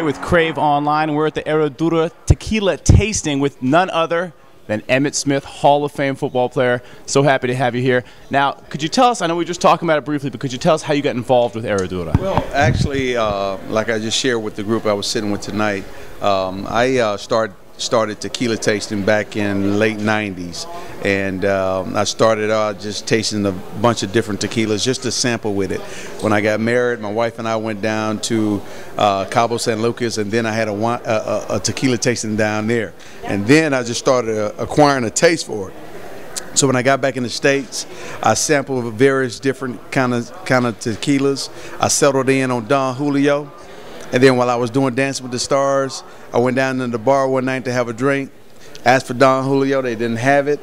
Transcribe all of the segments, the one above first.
With Crave Online, and we're at the Herradura Tequila Tasting with none other than Emmitt Smith, Hall of Fame football player. So happy to have you here. Now, could you tell us, I know we were just talking about it briefly, but could you tell us how you got involved with Herradura? Well, actually, like I just shared with the group I was sitting with tonight, I started tequila tasting back in late 90s, and I started out just tasting a bunch of different tequilas just to sample with it. When I got married, my wife and I went down to Cabo San Lucas, and then I had a tequila tasting down there, and then I just started acquiring a taste for it. So when I got back in the States, I sampled various different kind of tequilas. I settled in on Don Julio. And then while I was doing Dancing with the Stars, I went down to the bar one night to have a drink. Asked for Don Julio, they didn't have it,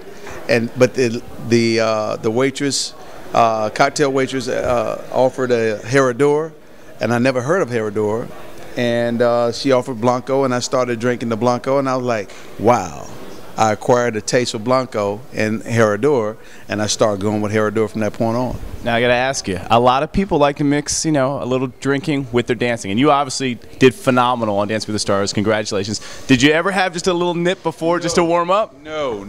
but the waitress, cocktail waitress, offered a Herradura, and I never heard of Herradura, and she offered Blanco, and I started drinking the Blanco, and I was like, wow. I acquired a taste for Blanco and Herradura, and I started going with Herradura from that point on. Now I got to ask you, a lot of people like to mix, you know, a little drinking with their dancing, and you obviously did phenomenal on Dancing with the Stars. Congratulations. Did you ever have just a little nip before just to warm up? No.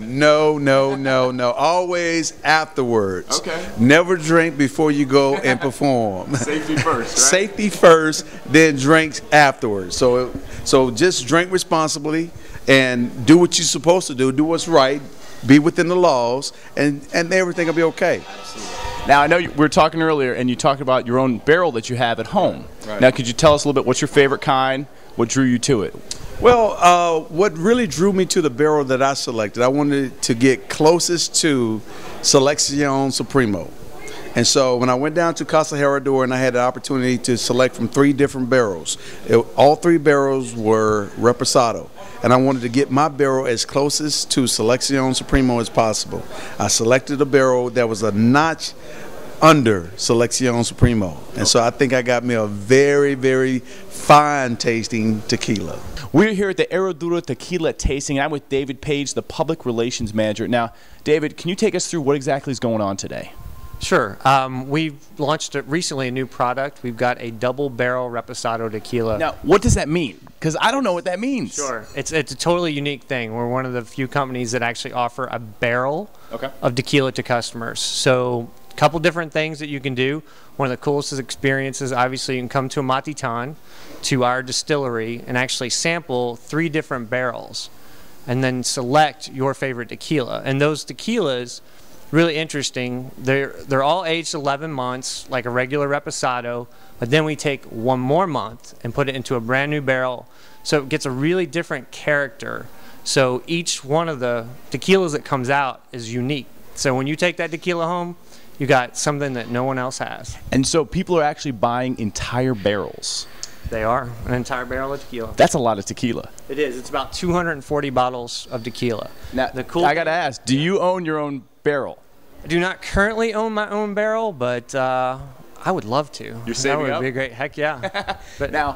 Always afterwards. Okay. Never drink before you go and perform. Safety first, right? Safety first, then drinks afterwards. So just drink responsibly and do what you're supposed to do what's right, be within the laws, and everything will be okay. Now, I know we were talking earlier, and you talked about your own barrel that you have at home. Right. Now, could you tell us a little bit what's your favorite kind, what drew you to it? Well, what really drew me to the barrel that I selected, I wanted to get closest to Selección Supremo. And so when I went down to Casa Herradura and I had the opportunity to select from 3 different barrels, all 3 barrels were Reposado. And I wanted to get my barrel as closest to Selección Supremo as possible. I selected a barrel that was a notch under Selección Supremo. And so I think I got me a very, very fine tasting tequila. We're here at the Herradura Tequila Tasting. I'm with David Page, the Public Relations Manager. Now, David, can you take us through what exactly is going on today? Sure. We've launched recently a new product. We've got a double barrel Reposado tequila. Now, what does that mean? Because I don't know what that means. Sure. It's a totally unique thing. We're one of the few companies that actually offer a barrel of tequila to customers. So a couple different things that you can do. One of the coolest experiences, obviously, you can come to a Matitan, to our distillery, and actually sample 3 different barrels and then select your favorite tequila. And those tequilas, really interesting. They're all aged 11 months, like a regular Reposado, but then we take 1 more month and put it into a brand new barrel, so it gets a really different character. So each one of the tequilas that comes out is unique. So when you take that tequila home, you got something that no one else has. And so people are actually buying entire barrels. They are, an entire barrel of tequila. That's a lot of tequila. It is. It's about 240 bottles of tequila. Now, I got to ask, do you own your own barrel? I do not currently own my own barrel, but I would love to. You're saving up? That would be great. Heck yeah. But now,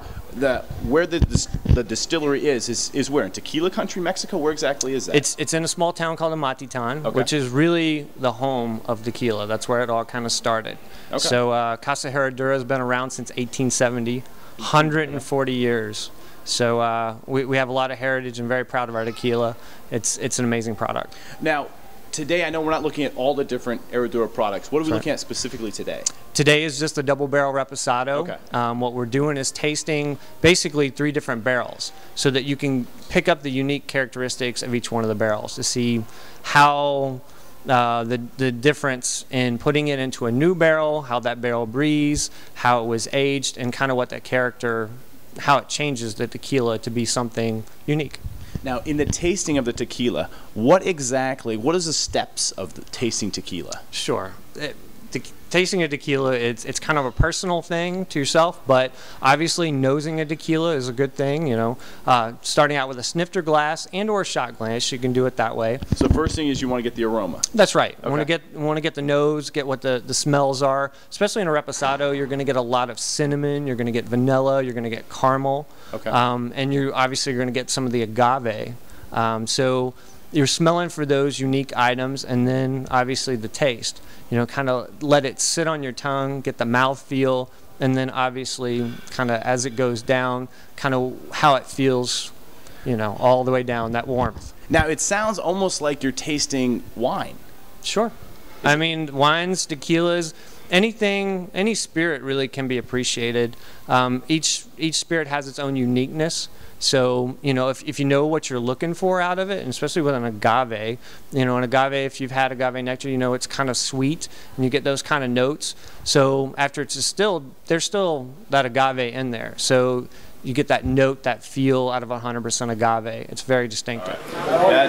where the distillery is where? In Tequila Country, Mexico? Where exactly is that? It's in a small town called Matitan, which is really the home of tequila. That's where it all kind of started. Okay. So Casa Herradura has been around since 1870, 140 years. So we have a lot of heritage and very proud of our tequila. It's an amazing product. Now, today, I know we're not looking at all the different Herradura products. What are we looking at specifically today? Today is just a double barrel Reposado. Okay. What we're doing is tasting basically 3 different barrels so that you can pick up the unique characteristics of each one of the barrels to see how the difference in putting it into a new barrel, how that barrel breathes, how it was aged, and kind of what that character, how it changes the tequila to be something unique. Now, in the tasting of the tequila, what is the steps of the tasting tequila? Sure. tasting a tequila, it's kind of a personal thing to yourself, but obviously nosing a tequila is a good thing. You know, starting out with a snifter glass and or a shot glass, you can do it that way. So first thing is you want to get the aroma. That's right. Okay. Want to get the nose, get what the smells are. Especially in a reposado, you're going to get a lot of cinnamon, you're going to get vanilla, you're going to get caramel, okay. And you obviously are going to get some of the agave. So you're smelling for those unique items, and then obviously the taste. You know, kind of let it sit on your tongue, get the mouth feel, and then obviously kind of as it goes down, kind of how it feels, you know, all the way down, that warmth. Now it sounds almost like you're tasting wine. Sure. I mean, wines, tequilas, anything, any spirit really can be appreciated. Each spirit has its own uniqueness. So, you know, if you know what you're looking for out of it, and especially with an agave, you know, an agave, if you've had agave nectar, you know it's kind of sweet, and you get those kind of notes. So after it's distilled, there's still that agave in there. So you get that note, that feel out of 100% agave. It's very distinctive.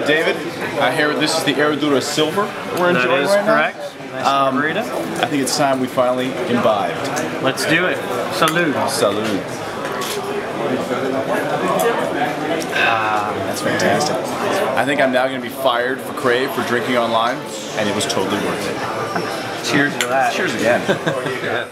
David, I hear this is the Herradura Silver we're enjoying right now. That is correct. Nice margarita. I think it's time we finally imbibed. Let's do it. Salud. Salud. That's fantastic. I think I'm now going to be fired for Crave for drinking online, and it was totally worth it. Cheers to that. Cheers again.